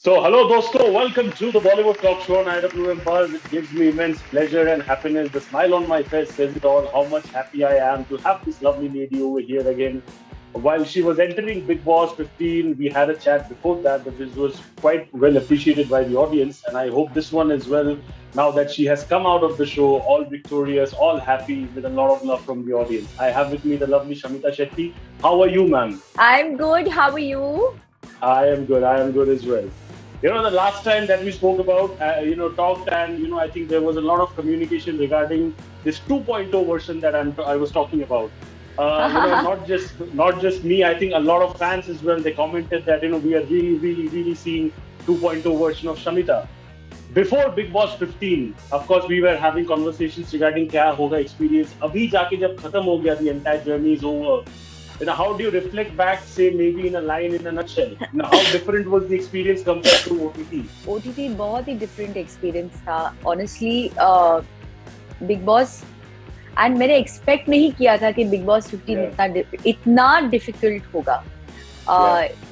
Hello, dosto. Welcome to the Bollywood Talk Show on IWMBuzz. It gives me immense pleasure and happiness. The smile on my face says it all. How much happy I am to have this lovely lady over here again. While she was entering Bigg Boss 15, we had a chat before that, but this was quite well appreciated by the audience. And I hope this one as well. Now that she has come out of the show, all victorious, all happy, with a lot of love from the audience. I have with me the lovely Shamita Shetty. How are you, ma'am? I'm good. How are you? I am good. I am good as well. The last time that we spoke about, talked, and I think there was a lot of communication regarding this 2.0 version that I was talking about. Not just me. I think a lot of fans as well. They commented that we are really, really, really seeing 2.0 version of Shamita. Before Bigg Boss 15, of course, we were having conversations regarding क्या होगा experience. अभी जाके जब खत्म हो गया, the entire journey is over. How do you reflect back, say maybe in a line, in a nutshell? How different was the experience compared to OTT? OTT बहुत ही different experience था. Honestly, Bigg Boss and मैंने expect नहीं किया था कि Bigg Boss 15 इतना difficult होगा.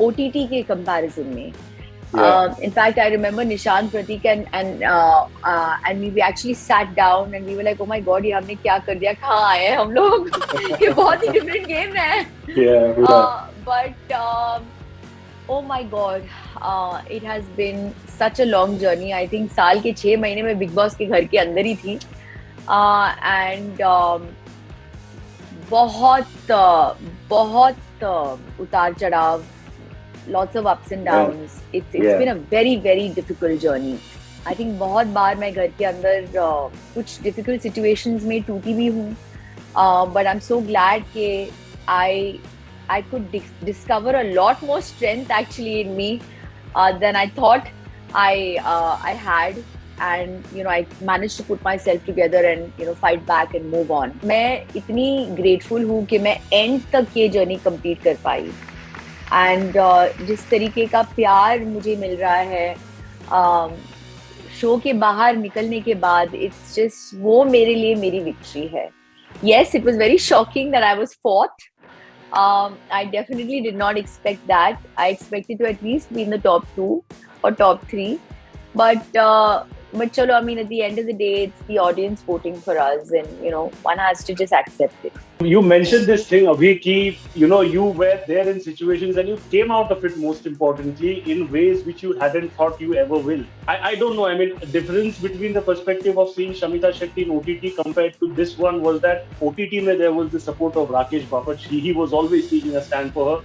OTT के comparison में. In fact, I remember Nishan, Pratik, and we actually sat down and we were like, "Oh my God, ये हमने क्या कर दिया? कहाँ आए हैं हम लोग? ये बहुत ही different game है." But oh my God, it has been such a long journey. I think साल के 6 महीने में Bigg Boss के घर के अंदर ही थी, and बहुत उतार चढ़ाव. Lots of ups and downs. It's been a very, very difficult journey. I think बहुत बार मैं घर के अंदर कुछ difficult situations में टूटी भी हूँ. But I'm so glad कि I could discover a lot more strength actually in me than I thought I had. And I managed to put myself together and fight back and move on. मैं इतनी grateful हूँ कि मैं end तक ये journey complete कर पाई. And जिस तरीके का प्यार मुझे मिल रहा है शो के बाहर निकलने के बाद, इट्स जस्ट वो मेरे लिए मेरी विक्ट्री है. Yes, it was very shocking that I was fourth. I definitely did not expect that. I expected to at least be in the top 2 or top 3. But chalo, I mean, at the end of the day, it's the audience voting for us, and one has to just accept it. You mentioned this thing, Abhi, ki you were there in situations and you came out of it, most importantly, in ways which you hadn't thought you ever will. I don't know. I mean, the difference between the perspective of seeing Shamita Shetty in OTT compared to this one was that OTT mein there was the support of Raqesh Bapat. He was always taking a stand for her.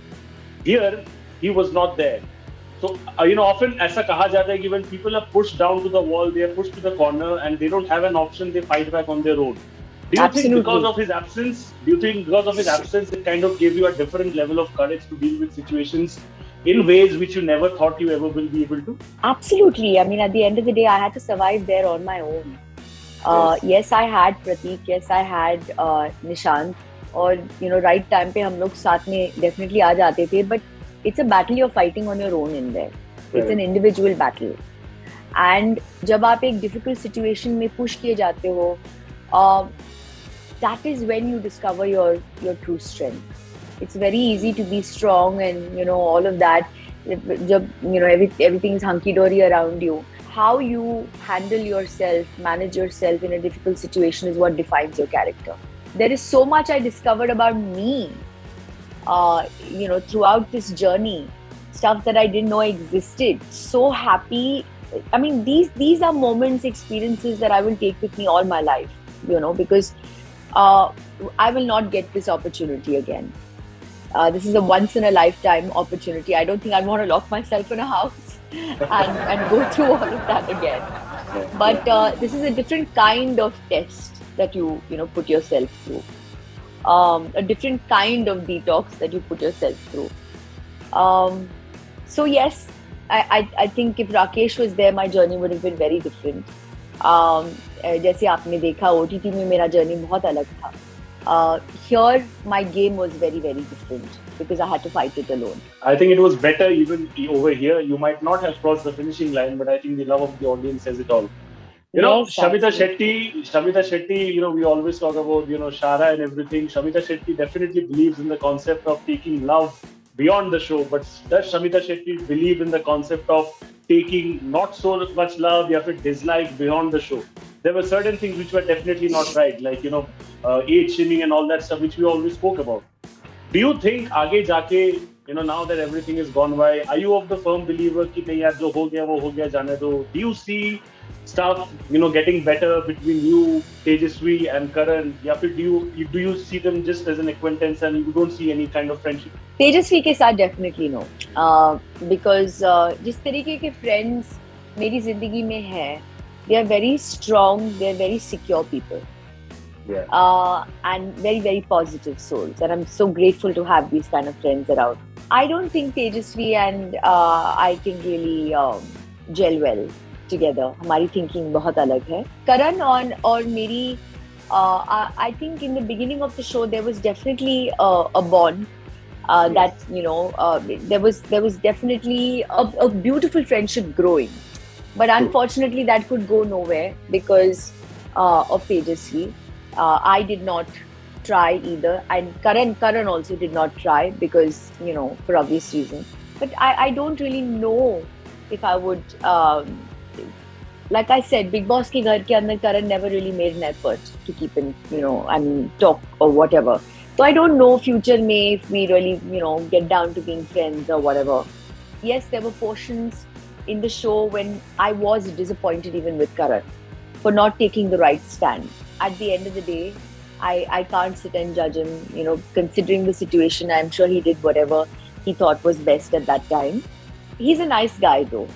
Here, he was not there. So, often ऐसा कहा जाता है कि when people are pushed down to the wall, they are pushed to the corner and they don't have an option, they fight back on their own. Do you think because of his absence, it kind of gave you a different level of courage to deal with situations in ways which you never thought you ever will be able to? Absolutely. I mean, at the end of the day, I had to survive there on my own. Yes, I had Pratik. Yes, I had Nishant. और right time पे हम लोग साथ में definitely आ जाते थे. But it's a battle you're fighting on your own in there. It's an individual battle. And जब आप एक difficult situation में push किए जाते हो, that is when you discover your true strength. It's very easy to be strong and all of that. जब everything is hunky dory around you. How you handle yourself, manage yourself in a difficult situation is what defines your character. There is so much I discovered about me. Throughout this journey, stuff that I didn't know existed. So happy. I mean, these are moments, experiences that I will take with me all my life, because I will not get this opportunity again. This is a once in a lifetime opportunity. I don't think I'd want to lock myself in a house and go through all of that again. But this is a different kind of test that you put yourself through. A different kind of detox that you put yourself through. So yes, I think if Raqesh was there, my journey would have been very different. जैसे आपने देखा OTT में मेरा journey बहुत अलग था. Here, my game was very, very different because I had to fight it alone. I think it was better even over here. You might not have crossed the finishing line, but I think the love of the audience says it all. Yes, Shamita Shetty, we always talk about, Shara and everything. Shamita Shetty definitely believes in the concept of taking love beyond the show. But does Shamita Shetty believe in the concept of taking not so much love या फिर dislike beyond the show. There were certain things which were definitely not right, like age shaming and all that stuff which we always spoke about. Do you think आगे जाके now that everything is gone by, are you of the firm believer कि नहीं यार जो हो गया वो हो गया जाने दो? Do you see stuff getting better between you, Tejaswi and Karan? या फिर do you see them just as an acquaintance and you don't see any kind of friendship? तेजस्वी के साथ डेफिनेटली नो, बिकॉज जिस तरीके के फ्रेंड्स मेरी जिंदगी में है, they are very strong, they are very secure people. And very, very positive souls. And I'm so grateful to have these kind of friends around. I don't think Tejasswi and I can really gel well together. हमारी thinking बहुत अलग है. Karan और मेरी, I think in the beginning of the show there was definitely a bond. That there was definitely a beautiful friendship growing. But unfortunately that could go nowhere because of Tejasswi. I did not try either, and Karan also did not try because for obvious reasons. But I don't really know if I would. Like I said, Bigg Boss के घर के अंदर Karan never really made an effort to keep in and talk or whatever. So I don't know future may if we really get down to being friends or whatever. Yes, there were portions in the show when I was disappointed even with Karan for not taking the right stand. At the end of the day, I can't sit and judge him, considering the situation. I'm sure he did whatever he thought was best at that time. He's a nice guy though.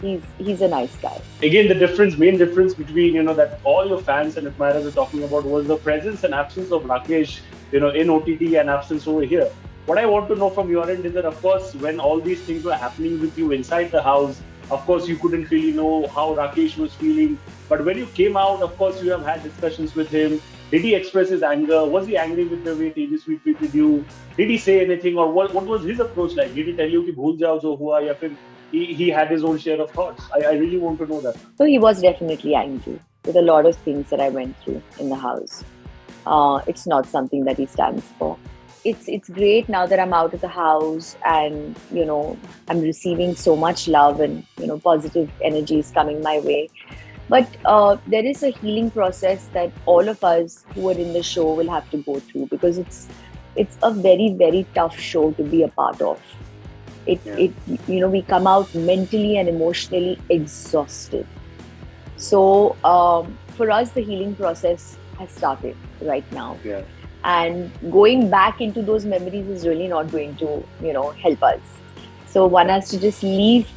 He's a nice guy. Again, the main difference between, that all your fans and admirers are talking about was the presence and absence of Raqesh, in OTT and absence over here. What I want to know from your end is that, of course, when all these things were happening with you inside the house, of course, you couldn't really know how Raqesh was feeling. But when you came out, of course, you have had discussions with him. Did he express his anger? Was he angry with the way Tejasswi treated you? Did he say anything? Or what was his approach like? Did he tell you कि भूल जाओ जो हुआ, या फिर he had his own share of thoughts? I really want to know that. So he was definitely angry with a lot of things that I went through in the house. It's not something that he stands for. It's great now that I'm out of the house and I'm receiving so much love and positive energies coming my way. But there is a healing process that all of us who are in the show will have to go through, because it's a very, very tough show to be a part of. We come out mentally and emotionally exhausted. So for us, the healing process has started right now. Yeah. And going back into those memories is really not going to help us. So one has to just leave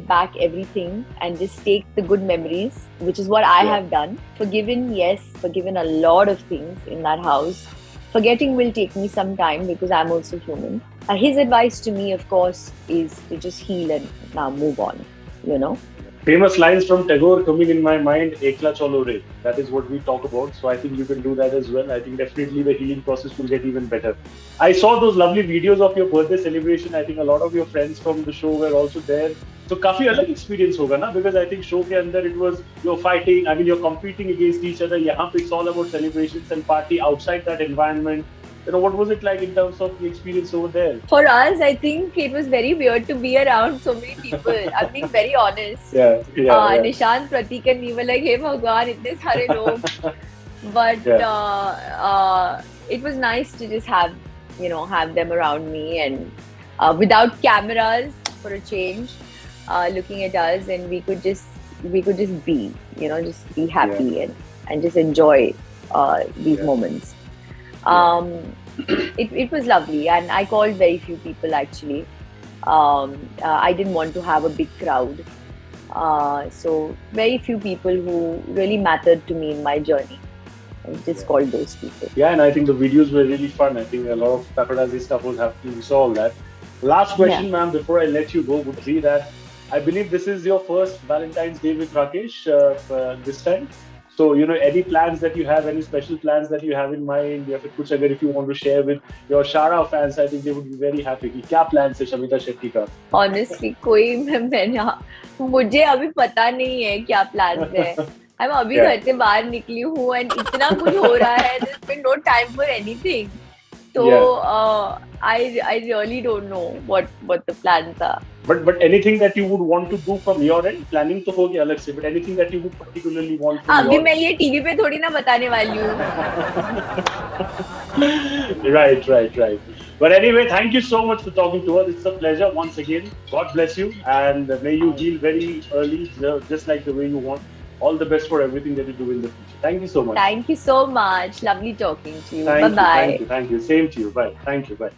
back everything and just take the good memories, which is what I have done. Forgiven a lot of things in that house. Forgetting will take me some time because I'm also human. His advice to me, of course, is to just heal and now move on, Famous lines from Tagore coming in my mind, Ekla Cholo Re. That is what we talk about. So I think you can do that as well. I think definitely the healing process will get even better. I saw those lovely videos of your birthday celebration. I think a lot of your friends from the show were also there. So काफी अलग experience होगा ना? Because I think show के अंदर it was you're fighting. I mean you're competing against each other. यहाँ पे it's all about celebrations and party outside that environment. What was it like in terms of the experience over there? For us, I think it was very weird to be around so many people. I'm being very honest. Yeah. Nishant, Pratik, and we were like, hey Bhagwan, itne sare log. But it was nice to just have them around me and without cameras for a change, looking at us, and we could just be, just be happy and just enjoy these moments. It was lovely, and I called very few people actually. I didn't want to have a big crowd, so very few people who really mattered to me in my journey. I just called those people. Yeah, and I think the videos were really fun. I think a lot of paparazzi stuff was happening. We saw all that. Last question, ma'am, before I let you go, would be that I believe this is your first Valentine's Day with Raqesh this time. So, any plans that you have, any special plans that you have in mind, या फिर कुछ अगर if you want to share with your Shara fans, I think they would be very happy. कि क्या plans है शमिता शेट्टी का? Honestly, मुझे अभी पता नहीं है क्या plans है. I'm अभी घर से बाहर निकली हूँ and इतना कुछ हो रहा है. There's been no time for anything. Yeah. So I really don't know what the plans are. But anything that you would want to do from your end, planning to हो गया अलग से, but anything that you would particularly want from अभी your मैं ये TV पे थोड़ी ना बताने वाली हूँ. Right, right, right. But anyway, thank you so much for talking to us. It's a pleasure once again. God bless you, and may you heal very early, just like the way you want. All the best for everything that you do in the future. Thank you so much. Thank you so much. Lovely talking to you. Bye Thank you, thank bye. you, thank you. Same to you. Bye. Thank you. Bye.